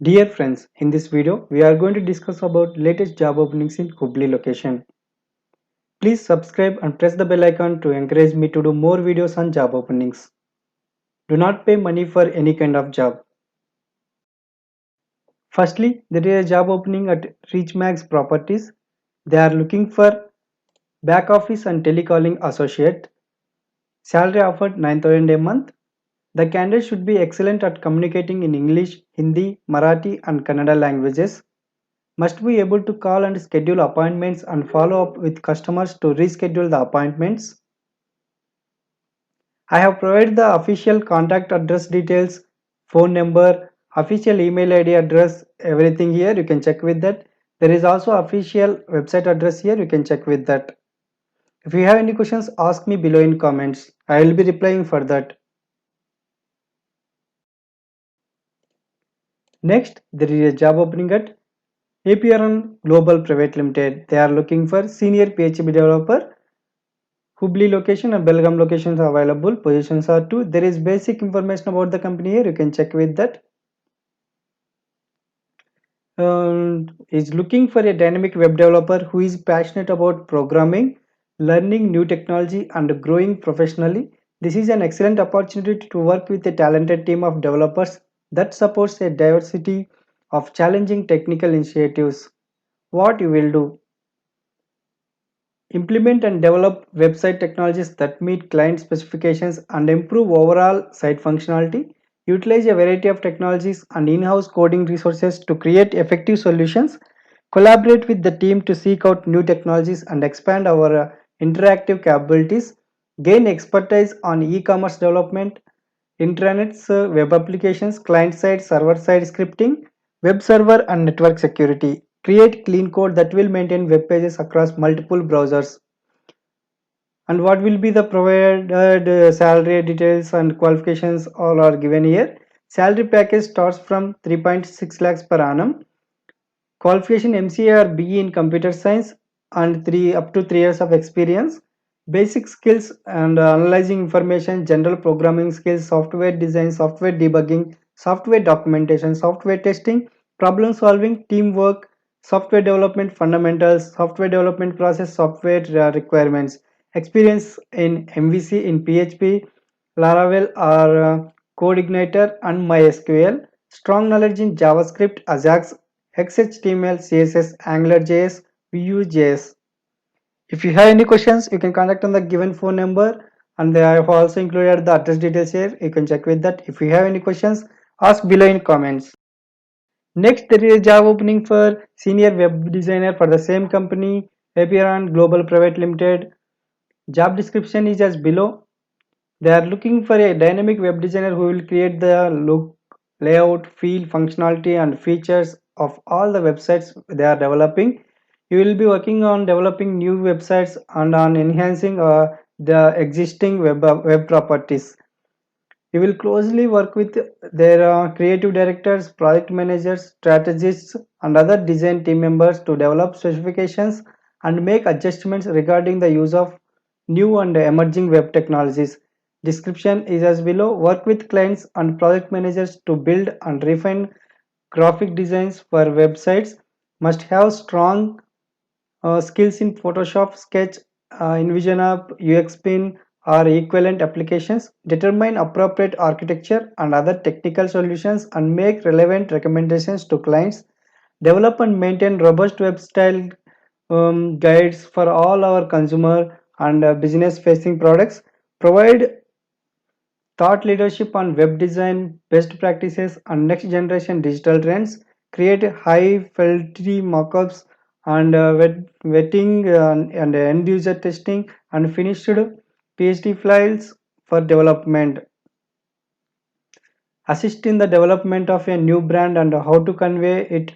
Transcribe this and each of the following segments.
Dear friends, in this video, we are going to discuss about latest job openings in Hubli location. Please subscribe and press the bell icon to encourage me to do more videos on job openings. Do not pay money for any kind of job. Firstly, there is a job opening at Reachmax Properties. They are looking for back office and telecalling associate. Salary offered 9,000 a month. The candidate should be excellent at communicating in English, Hindi, Marathi and Kannada languages. Must be able to call and schedule appointments and follow up with customers to reschedule the appointments. I have provided the official contact address details, phone number, official email ID address, everything here. You can check with that. There is also official website address here. You can check with that. If you have any questions, ask me below in comments. I will be replying for that. Next, there is a job opening at APRN Global Private Limited. They are looking for senior PHP developer. Hubli location and Belgaum locations are available. Positions are two. There is basic information about the company here. You can check with that. Is looking for a dynamic web developer who is passionate about programming, learning new technology, and growing professionally. This is an excellent opportunity to work with a talented team of developers that supports a diversity of challenging technical initiatives. What you will do? Implement and develop website technologies that meet client specifications and improve overall site functionality. Utilize a variety of technologies and in-house coding resources to create effective solutions. Collaborate with the team to seek out new technologies and expand our interactive capabilities. Gain expertise on e-commerce development, intranets, web applications, client-side, server-side scripting, web server and network security. Create clean code that will maintain web pages across multiple browsers. And what will be the provided salary details and qualifications all are given here. Salary package starts from 3.6 lakhs per annum. Qualification MCA or BE in computer science and 3 up to 3 years of experience. Basic skills and analyzing information, general programming skills, software design, software debugging, software documentation, software testing, problem solving, teamwork, software development fundamentals, software development process, software requirements. Experience in MVC in PHP, Laravel or CodeIgniter and MySQL. Strong knowledge in JavaScript, Ajax, XHTML, CSS, AngularJS, Vue.js. If you have any questions, you can contact on the given phone number and I have also included the address details here. You can check with that. If you have any questions, ask below in comments. Next, there is a job opening for senior web designer for the same company, Appian Global Private Limited. Job description is as below. They are looking for a dynamic web designer who will create the look, layout, feel, functionality, and features of all the websites they are developing. You will be working on developing new websites and on enhancing the existing web properties. You will closely work with their creative directors, project managers, strategists, and other design team members to develop specifications and make adjustments regarding the use of new and emerging web technologies. Description is as below. Work with clients and project managers to build and refine graphic designs for websites. Must have strong skills in Photoshop, Sketch, InVision UXPin, or equivalent applications. Determine appropriate architecture and other technical solutions and make relevant recommendations to clients. Develop and maintain robust web style guides for all our consumer and business facing products. Provide thought leadership on web design, best practices, and next generation digital trends. Create high fidelity mockups and vetting and end user testing and finished PhD files for development. Assist in the development of a new brand and how to convey it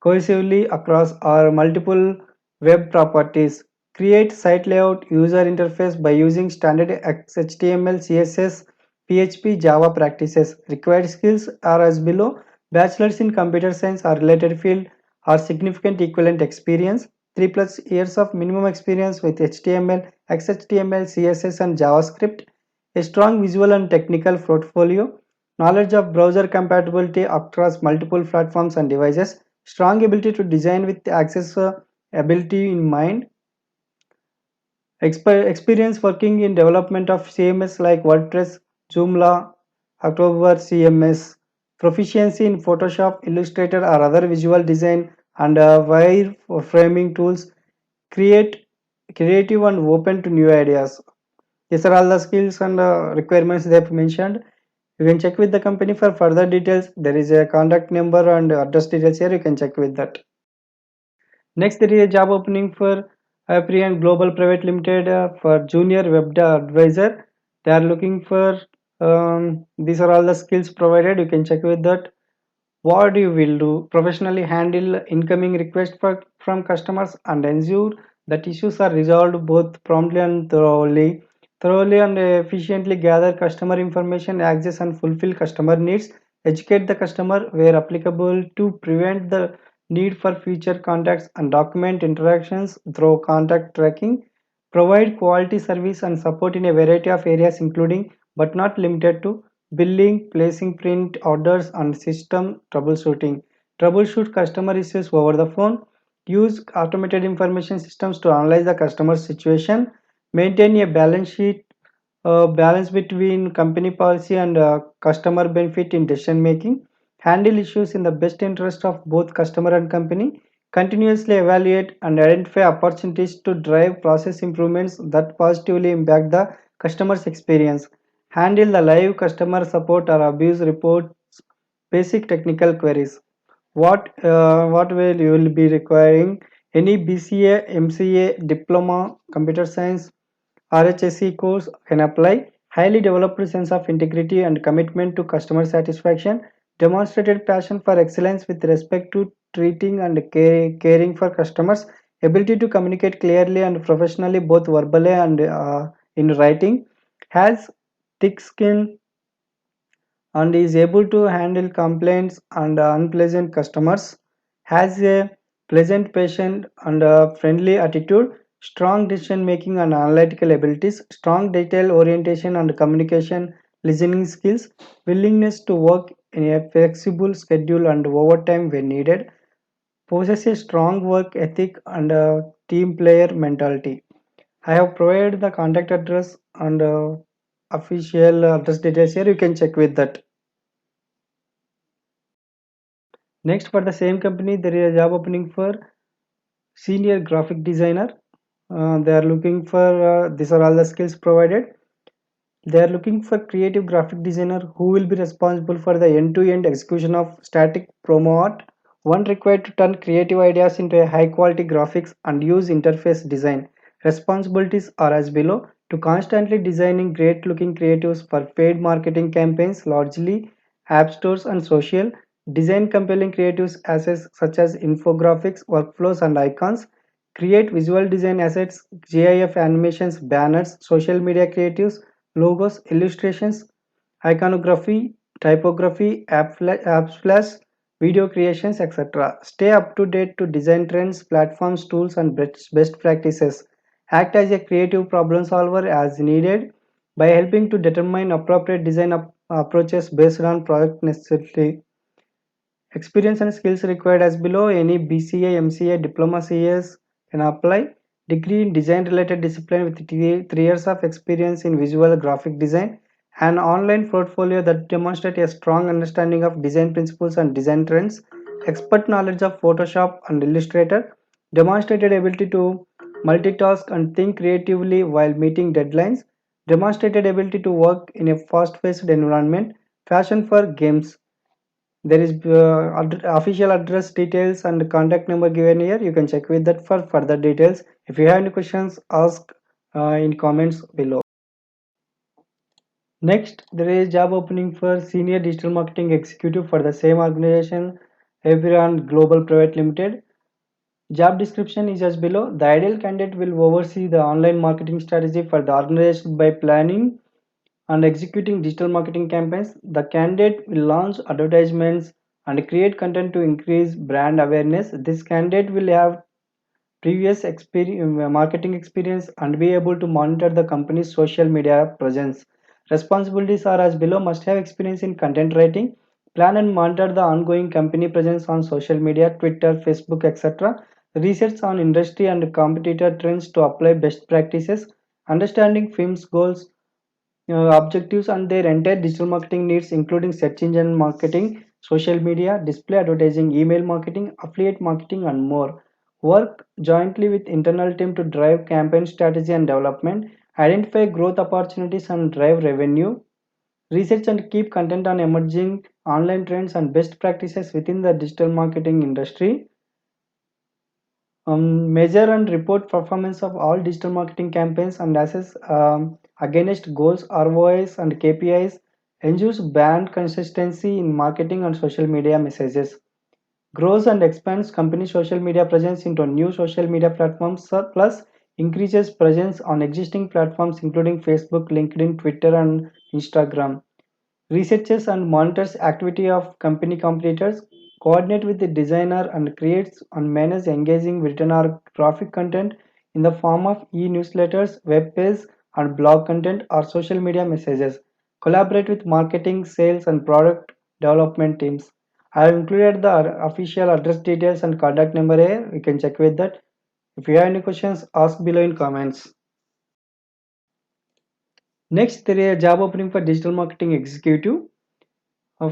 cohesively across our multiple web properties. Create site layout user interface by using standard HTML, CSS, PHP, Java practices. Required skills are as below. Bachelor's in computer science or related field or significant equivalent experience. 3 plus years of minimum experience with HTML, XHTML, CSS and JavaScript. A strong visual and technical portfolio. knowledge of browser compatibility across multiple platforms and devices, strong ability to design with accessibility in mind, experience working in development of CMS like WordPress, Joomla, October CMS, proficiency in Photoshop, Illustrator or other visual design and wireframing tools, create creative and open to new ideas. These are all the skills and requirements they have mentioned. You can check with the company for further details. There is a contact number and address details here. You can check with that. Next, there is a job opening for Appian Global Private Limited for junior web advisor. They are looking for these are all the skills provided. You can check with that. What you will do professionally handle incoming requests from customers and ensure that issues are resolved both promptly and thoroughly and efficiently gather customer information, access and fulfill customer needs, educate the customer where applicable to prevent the need for future contacts and document interactions through contact tracking, provide quality service and support in a variety of areas including but not limited to billing, placing print orders and system troubleshooting. Troubleshoot customer issues over the phone. Use automated information systems to analyze the customer situation. Maintain a balance sheet, balance between company policy and customer benefit in decision making. Handle issues in the best interest of both customer and company. Continuously evaluate and identify opportunities to drive process improvements that positively impact the customer's experience. Handle the live customer support or abuse reports, basic technical queries. What will you will be requiring? Any BCA, MCA, diploma, computer science, RHSC course can apply. Highly developed sense of integrity and commitment to customer satisfaction. Demonstrated passion for excellence with respect to treating and caring for customers. Ability to communicate clearly and professionally both verbally and in writing. Has thick skin and is able to handle complaints and unpleasant customers, has a pleasant, patient, and friendly attitude, strong decision making and analytical abilities, strong detail orientation and communication listening skills, willingness to work in a flexible schedule and overtime when needed, possesses a strong work ethic and a team player mentality. I have provided the contact address and official address details here. You can check with that. Next, for the same company, there is a job opening for senior graphic designer. They are looking for these are all the skills provided. They are looking for creative graphic designer who will be responsible for the end-to-end execution of static promo art. One required to turn creative ideas into a high-quality graphics and use interface design. Responsibilities are as below: to constantly designing great-looking creatives for paid marketing campaigns, largely app stores and social. Design compelling creatives assets such as infographics, workflows, and icons. Create visual design assets, GIF animations, banners, social media creatives, logos, illustrations, iconography, typography, app splash, video creations, etc. Stay up to date to design trends, platforms, tools, and best practices. Act as a creative problem solver as needed by helping to determine appropriate design approaches based on product necessity. Experience and skills required as below. Any BCA, MCA, Diploma CS can apply. Degree in design related discipline with 3 years of experience in visual graphic design. An online portfolio that demonstrates a strong understanding of design principles and design trends. Expert knowledge of Photoshop and Illustrator. Demonstrated ability to multitask and think creatively while meeting deadlines. Demonstrated ability to work in a fast paced environment. Passion for games. There is official address details and contact number given here. You can check with that for further details. If you have any questions, ask in comments below. Next, there is job opening for senior digital marketing executive for the same organization, Everon Global Private Limited. Job description is as below. The ideal candidate will oversee the online marketing strategy for the organization by planning and executing digital marketing campaigns. The candidate will launch advertisements and create content to increase brand awareness. This candidate will have previous marketing experience and be able to monitor the company's social media presence. Responsibilities are as below: must have experience in content writing, plan and monitor the ongoing company presence on social media, Twitter, Facebook, etc. Research on industry and competitor trends to apply best practices, understanding firms' goals, objectives and their entire digital marketing needs, including search engine marketing, social media, display advertising, email marketing, affiliate marketing, and more. Work jointly with internal team to drive campaign strategy and development, identify growth opportunities and drive revenue, research and keep content on emerging online trends and best practices within the digital marketing industry, measure and report performance of all digital marketing campaigns and assess against goals, ROIs, and KPIs. Ensures brand consistency in marketing and social media messages. Grows and expands company social media presence into new social media platforms, plus increases presence on existing platforms including Facebook, LinkedIn, Twitter, and Instagram. Researches and monitors activity of company competitors, coordinate with the designer and creates and manages engaging written or graphic content in the form of e-newsletters, web pages, and blog content or social media messages. Collaborate with marketing, sales, and product development teams. I have included the official address details and contact number here. You can check with that. If you have any questions, ask below in comments. Next, there is a job opening for digital marketing executive.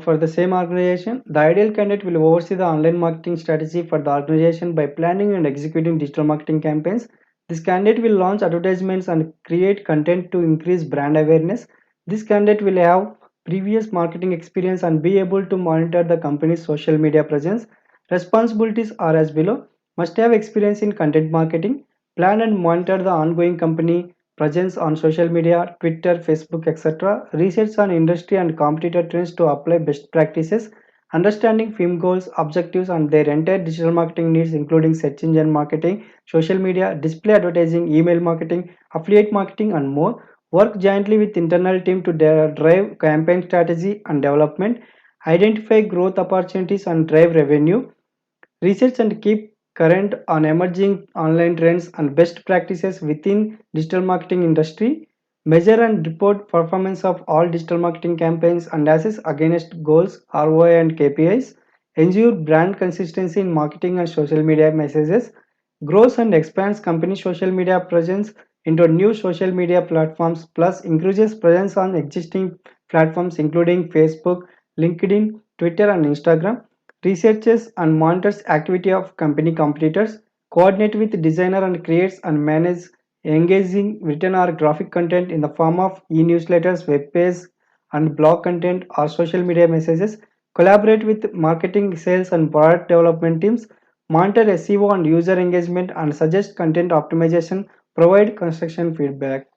For the same organization, the ideal candidate will oversee the online marketing strategy for the organization by planning and executing digital marketing campaigns. This candidate will launch advertisements and create content to increase brand awareness. This candidate will have previous marketing experience and be able to monitor the company's social media presence. Responsibilities are as below: must have experience in content marketing, plan and monitor the ongoing company presence on social media, Twitter, Facebook, etc. Research on industry and competitor trends to apply best practices, understanding firm goals, objectives, and their entire digital marketing needs, including search engine marketing, social media, display advertising, email marketing, affiliate marketing, and more. Work jointly with internal team to drive campaign strategy and development, identify growth opportunities, and drive revenue. Research and keep current on emerging online trends and best practices within digital marketing industry. Measure and report performance of all digital marketing campaigns and assess against goals, ROI and KPIs. Ensure brand consistency in marketing and social media messages. Grows and expands company social media presence into new social media platforms, plus increases presence on existing platforms including Facebook, LinkedIn, Twitter, and Instagram. Researches and monitors activity of company competitors, coordinate with designer and creates and manage engaging written or graphic content in the form of e-newsletters, web pages, and blog content or social media messages, collaborate with marketing, sales, and product development teams, monitor SEO and user engagement, and suggest content optimization, provide construction feedback.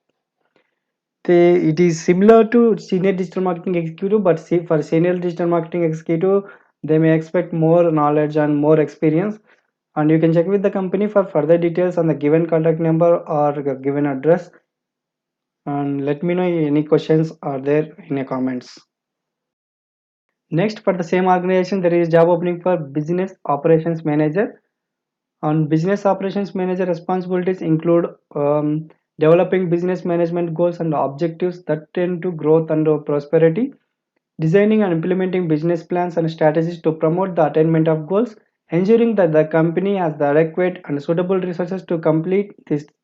It is similar to senior digital marketing executive, but see, for senior digital marketing executive, they may expect more knowledge and more experience. And you can check with the company for further details on the given contact number or the given address. And let me know any questions are there in the comments. Next, for the same organization, there is job opening for business operations manager. On business operations manager, responsibilities include developing business management goals and objectives that tend to growth and prosperity, designing and implementing business plans and strategies to promote the attainment of goals, ensuring that the company has the adequate and suitable resources to complete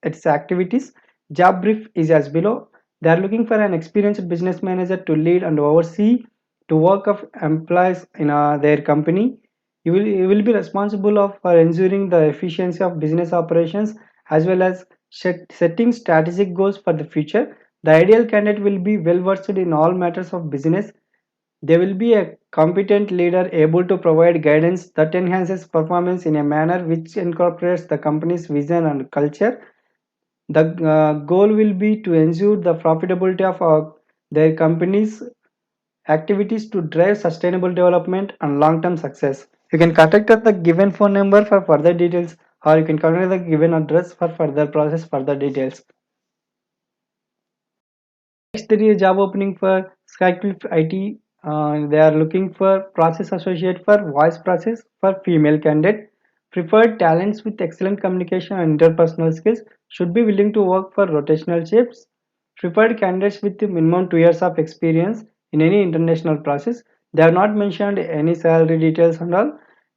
its activities. Job brief is as below. They are looking for an experienced business manager to lead and oversee to work of employees in their company. You will be responsible for ensuring the efficiency of business operations as well as setting strategic goals for the future. The ideal candidate will be well versed in all matters of business. They will be a competent leader able to provide guidance that enhances performance in a manner which incorporates the company's vision and culture. The goal will be to ensure the profitability of their company's activities to drive sustainable development and long-term success. You can contact at the given phone number for further details, or you can contact the given address for further details. Next, there is a job opening for Skycliff IT. They are looking for process associate for voice process for female candidate. Preferred talents with excellent communication and interpersonal skills should be willing to work for rotational shifts. Preferred candidates with minimum 2 years of experience in any international process. They have not mentioned any salary details and all.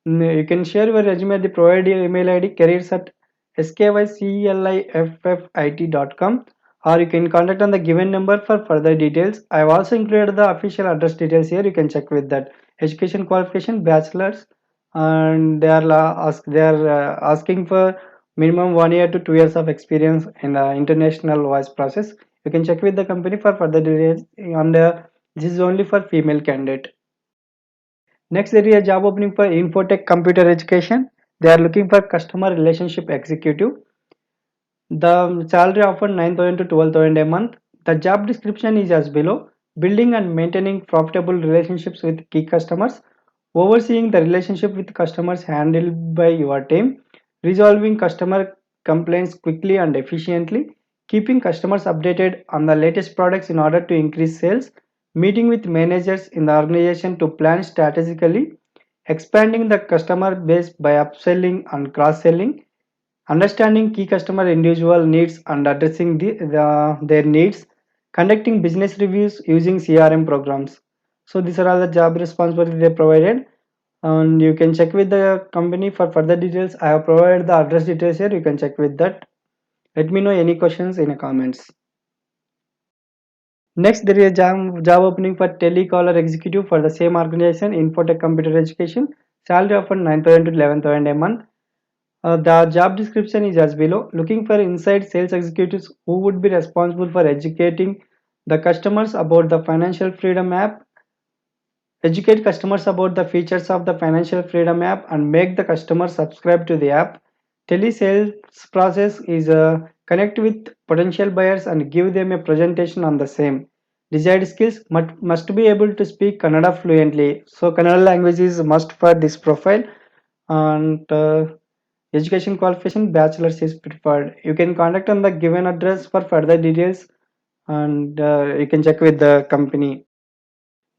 You can share your resume at the provided email ID careers at skycliffit.com, or you can contact on the given number for further details. I have also included the official address details here. You can check with that. Education qualification bachelor's, and they are asking for minimum 1 year to 2 years of experience in the international voice process. You can check with the company for further details. And this is only for female candidate. Next, there is a job opening for Infotech Computer Education. They are looking for customer relationship executive. The salary offered 9,000 to 12,000 a month. The job description is as below: building and maintaining profitable relationships with key customers, overseeing the relationship with customers handled by your team, resolving customer complaints quickly and efficiently, keeping customers updated on the latest products in order to increase sales, meeting with managers in the organization to plan strategically, expanding the customer base by upselling and cross selling, understanding key customer individual needs and addressing their needs, conducting business reviews using CRM programs. So these are all the job responsibilities they provided, and you can check with the company for further details. I have provided the address details here. You can check with that. Let me know any questions in the comments. Next, there is a job opening for telecaller executive for the same organization, Infotech Computer Education. Salary offered 9,000 to 11,000 a month. The job description is as below: looking for inside sales executives who would be responsible for educating the customers about the Financial Freedom app, educate customers about the features of the Financial Freedom app, and make the customers subscribe to the app. Telesales process is connect with potential buyers and give them a presentation on the same. Desired skills must be able to speak Kannada fluently. So Kannada language is must for this profile, and education qualification bachelor's is preferred. You can contact on the given address for further details, and you can check with the company.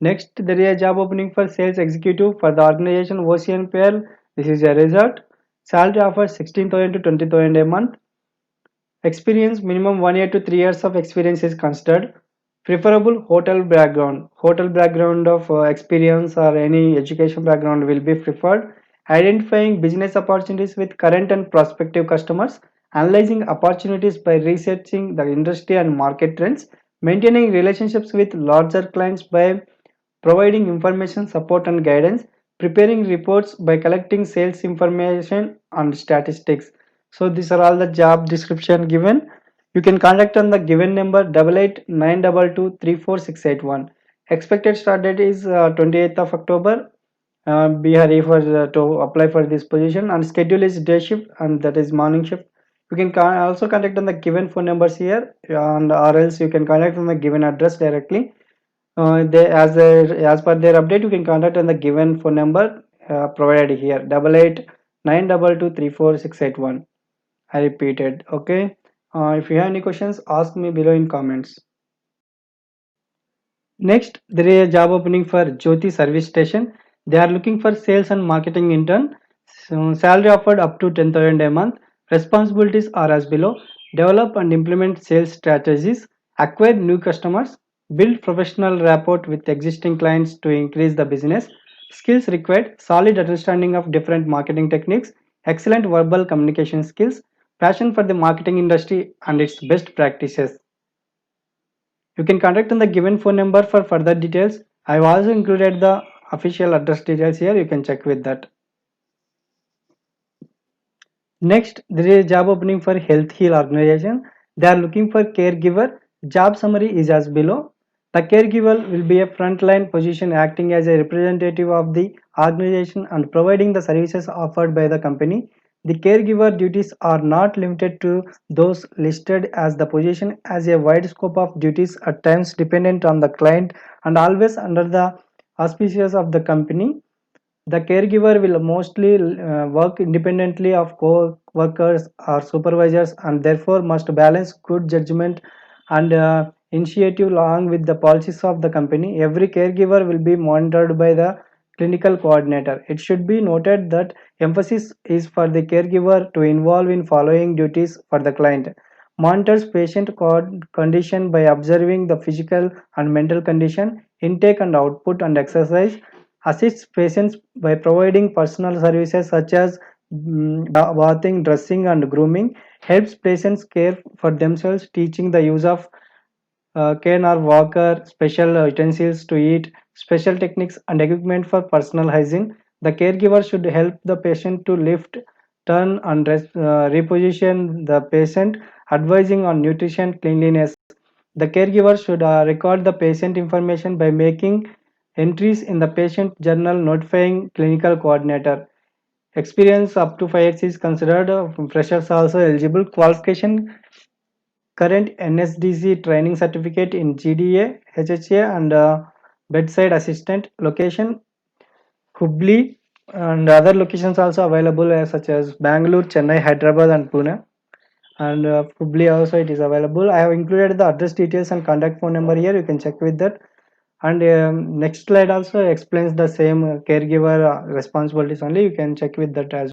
Next, there is a job opening for sales executive for the organization OCNPL. This is a resort. Salary offers 16,000 to 20,000 a month. Experience minimum 1 year to 3 years of experience is considered. Preferable hotel background. Hotel background of experience or any education background will be preferred. Identifying business opportunities with current and prospective customers. Analyzing opportunities by researching the industry and market trends. Maintaining relationships with larger clients by providing information, support, and guidance, preparing reports by collecting sales information and statistics. So these are all the job description given. You can contact on the given number 8892234681. Expected start date is 28th of October. Be ready for to apply for this position, and schedule is day shift, and that is morning shift. You can also contact on the given phone numbers here, and or else you can contact on the given address directly. As per their update, you can contact on the given phone number provided here, 8892234681. I repeated. Okay. If you have any questions, ask me below in comments. Next, there is a job opening for Jyoti Service Station. They are looking for sales and marketing intern. So, salary offered up to 10,000 a month. Responsibilities are as below: develop and implement sales strategies, acquire new customers, build professional rapport with existing clients to increase the business. Skills required: solid understanding of different marketing techniques, excellent verbal communication skills, passion for the marketing industry and its best practices. You can contact on the given phone number for further details. I've also included the official address details here. You can check with that. Next, there is a job opening for Health Heal organization. They are looking for caregiver. Job summary is as below. The caregiver will be a frontline position acting as a representative of the organization and providing the services offered by the company. The caregiver duties are not limited to those listed as the position as a wide scope of duties at times dependent on the client and always under the auspices of the company. The caregiver will mostly work independently of co-workers or supervisors and therefore must balance good judgment and initiative along with the policies of the company. Every caregiver will be monitored by the clinical coordinator. It should be noted that emphasis is for the caregiver to involve in following duties for the client. monitors patient condition by observing the physical and mental condition, intake and output and exercise, assists patients by providing personal services such as bathing, dressing and grooming, helps patients care for themselves, teaching the use of cane or walker, special utensils to eat, special techniques and equipment for personal hygiene. The caregiver should help the patient to lift, turn and reposition the patient, advising on nutrition, cleanliness. The caregiver should record the patient information by making entries in the patient journal, notifying clinical coordinator. Experience up to 5 years is considered. Freshers also eligible. Qualification: current NSDC training certificate in GDA, HHA and bedside assistant. Location: Hubli, and other locations also available such as Bangalore, Chennai, Hyderabad and Pune. And Hubli also it is available. I have included the address details and contact phone number here. You can check with that. And next slide also explains the same caregiver responsibilities only. You can check with that as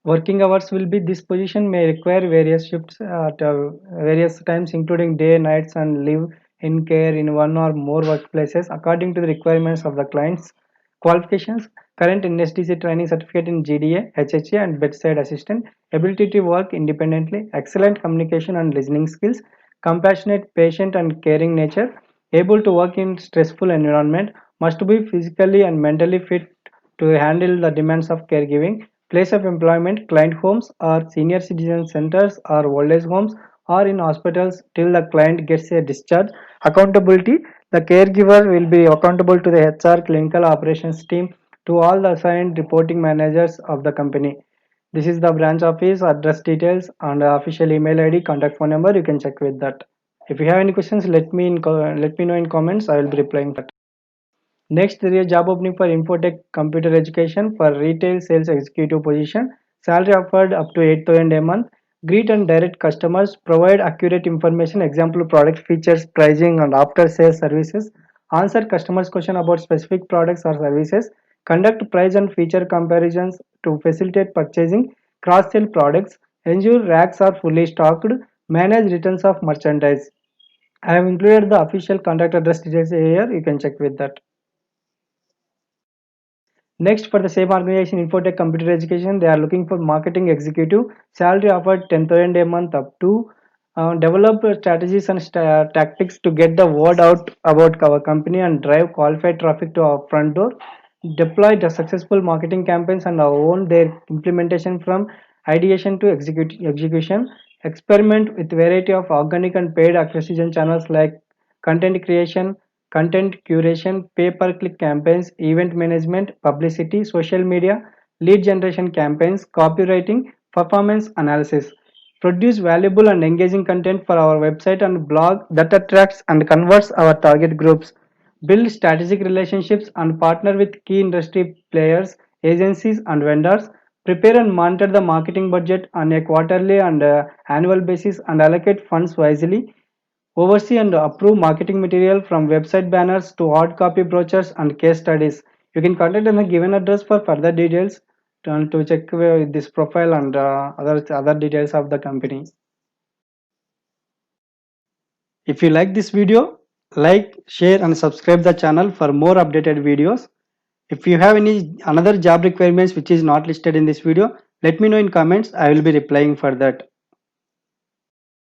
well. Working hours will be: this position may require various shifts at various times, including day, nights, and live in care in one or more workplaces according to the requirements of the clients. Qualifications: current NSDC training certificate in GDA, HHA, and bedside assistant. Ability to work independently. Excellent communication and listening skills. Compassionate, patient, and caring nature. Able to work in stressful environment. Must be physically and mentally fit to handle the demands of caregiving. Place of employment: client homes or senior citizen centers or old age homes or in hospitals till the client gets a discharge. Accountability: the caregiver will be accountable to the HR, clinical operations team, to all the assigned reporting managers of the company. This is the branch office, address details and official email ID, contact phone number. You can check with that. If you have any questions, let me know in comments. I will be replying that. Next, there is a job opening for Infotech Computer Education for retail sales executive position. Salary offered up to 8,000 a month. Greet and direct customers. Provide accurate information, example product features, pricing, and after sales services. Answer customers' question about specific products or services. Conduct price and feature comparisons to facilitate purchasing. Cross sell products. Ensure racks are fully stocked. Manage returns of merchandise. I have included the official contact address details here. You can check with that. Next, for the same organization, Infotech Computer Education, they are looking for marketing executive. Salary offered 10,000 a month up to. Develop strategies and tactics to get the word out about our company and drive qualified traffic to our front door. Deploy the successful marketing campaigns and own their implementation from ideation to execution. Experiment with variety of organic and paid acquisition channels like content creation, content curation, pay-per-click campaigns, event management, publicity, social media, lead generation campaigns, copywriting, performance analysis. Produce valuable and engaging content for our website and blog that attracts and converts our target groups. Build strategic relationships and partner with key industry players, agencies, and vendors. Prepare and monitor the marketing budget on a quarterly and annual basis and allocate funds wisely. Oversee and approve marketing material from website banners to hard copy brochures and case studies. You can contact on the given address for further details to check this profile and other details of the company. If you like this video, like, share and subscribe the channel for more updated videos. If you have any another job requirements which is not listed in this video, let me know in comments. I will be replying for that.